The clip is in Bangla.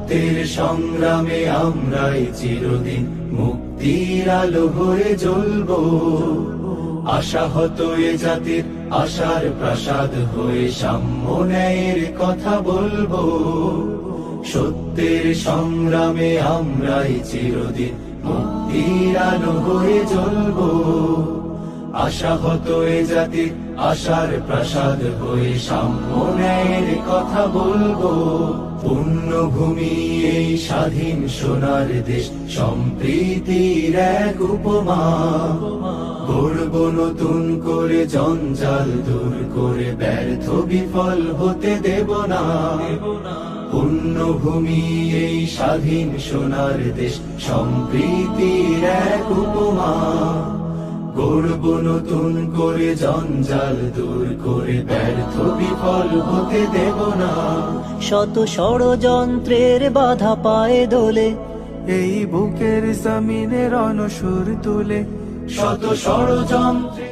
সত্যের সংগ্রামে আমরাই চিরদিন মুক্তির আলো হয়ে জ্বলবো। আশাহত এ জাতির আশার প্রাসাদ হয়ে সাম্য ন্যায়ের কথা বলবো। সত্যের সংগ্রামে আমরাই চিরদিন মুক্তির আলো হয়ে জ্বলবো। আশাহত এ জাতির আশার প্রাসাদ হয়ে সাম্য ন্যায়ের কথা বলবো। পুণ্যভূমি এই স্বাধীন সোনার দেশ সম্প্রীতির এক উপমা। গড়ব নতুন করে জঞ্জাল দূর করে ব্যর্থ বিফল হতে দেব না। পুণ্যভূমি এই স্বাধীন সোনার দেশ সম্প্রীতির এক উপমা। গড়ব নতুন করে জঞ্জাল দূর করে ব্যর্থ বিফল হতে দেব না। শত ষড়যন্ত্রের বাধা পায়ে দোলে এই বুকের জমিনের রণসুর তুলে শত ষড়যন্ত্রে